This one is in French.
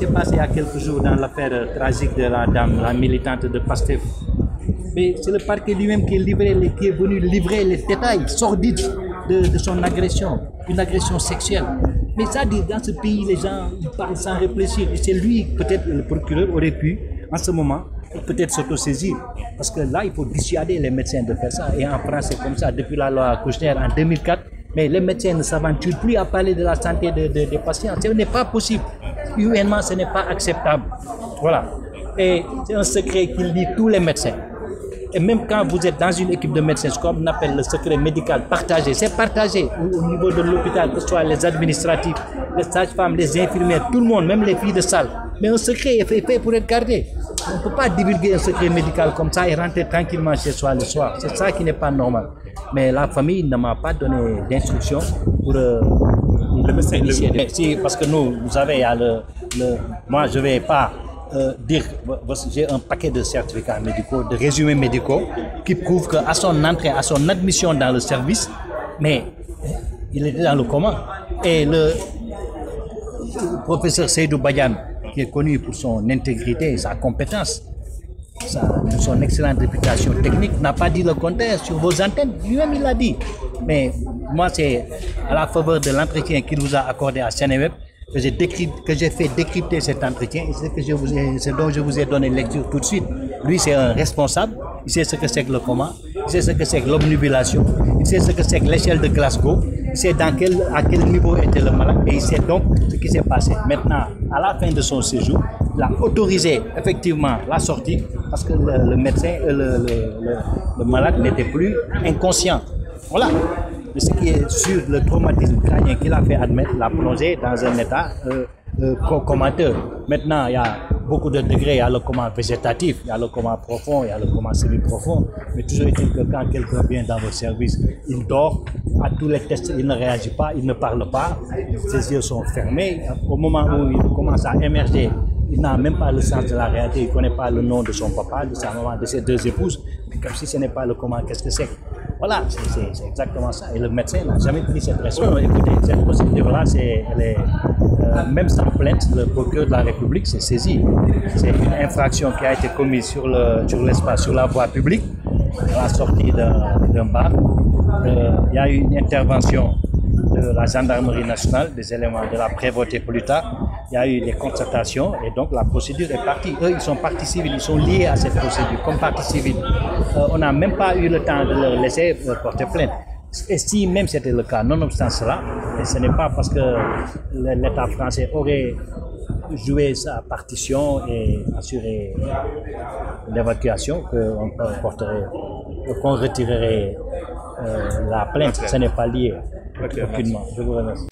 s'est passé il y a quelques jours dans l'affaire tragique de la dame, la militante de Pastef. Mais c'est le parquet lui-même qui est venu livrer les détails sordides de son agression, une agression sexuelle. Mais ça dit, dans ce pays, les gens ils parlent sans réfléchir. Et c'est lui, peut-être le procureur aurait pu, en ce moment, peut-être s'autosaisir. Parce que là, il faut dissuader les médecins de faire ça. Et en France, c'est comme ça, depuis la loi Kouchner en 2004. Mais les médecins ne s'aventurent plus à parler de la santé des patients. Ce n'est pas possible. Humainement, ce n'est pas acceptable. Voilà. Et c'est un secret qu'il dit tous les médecins. Et même quand vous êtes dans une équipe de médecins, ce qu'on appelle le secret médical partagé, c'est partagé au niveau de l'hôpital, que ce soit les administratifs, les sages-femmes, les infirmières, tout le monde, même les filles de salle. Mais un secret est fait pour être gardé. On ne peut pas divulguer un secret médical comme ça et rentrer tranquillement chez soi le soir. C'est ça qui n'est pas normal. Mais la famille ne m'a pas donné d'instructions pour le médecin. Si, parce que nous, vous savez, il y a moi, je ne vais pas dire, j'ai un paquet de certificats médicaux, de résumés médicaux qui prouvent qu'à son entrée, à son admission dans le service, mais il était dans le coma. Et le professeur Seydou Badiane, qui est connu pour son intégrité et sa compétence, son excellente réputation technique, n'a pas dit le contraire sur vos antennes. Lui-même, il l'a dit. Mais moi, c'est à la faveur de l'entretien qu'il vous a accordé à Seneweb que j'ai fait décrypter cet entretien et c'est dont je vous ai donné lecture tout de suite. Lui, c'est un responsable, il sait ce que c'est que le coma, il sait ce que c'est que l'obnubilation, il sait ce que c'est que l'échelle de Glasgow, il sait à quel niveau était le malade et il sait donc ce qui s'est passé. Maintenant, à la fin de son séjour, il a autorisé effectivement la sortie parce que le médecin, le malade n'était plus inconscient. Voilà. Ce qui est sur le traumatisme crânien qu'il a fait admettre, l'a plongé dans un état comateur. Maintenant, il y a beaucoup de degrés. Il y a le coma végétatif, il y a le coma profond, il y a le coma semi-profond. Mais toujours est-il que quand quelqu'un vient dans votre service, il dort, à tous les tests, il ne réagit pas, il ne parle pas, ses yeux sont fermés. Au moment où il commence à émerger, il n'a même pas le sens de la réalité, il ne connaît pas le nom de son papa, de sa maman, de ses deux épouses. Mais comme si ce n'est pas le coma, qu'est-ce que c'est? Voilà, c'est exactement ça. Et le médecin n'a jamais pris cette responsabilité. Écoutez, cette procédure-là, même sans plainte, le procureur de la République s'est saisi. C'est une infraction qui a été commise sur l'espace, sur la voie publique, à la sortie d'un bar. Il y a eu une intervention de la gendarmerie nationale, des éléments de la prévôté plus tard. Il y a eu des constatations et donc la procédure est partie. Eux, ils sont partie civile, ils sont liés à cette procédure comme partie civile. On n'a même pas eu le temps de leur laisser porter plainte. Et si même c'était le cas, nonobstant cela, et ce n'est pas parce que l'État français aurait joué sa partition et assuré l'évacuation qu'on retirerait la plainte. Ce n'est pas lié aucunement. Je vous remercie.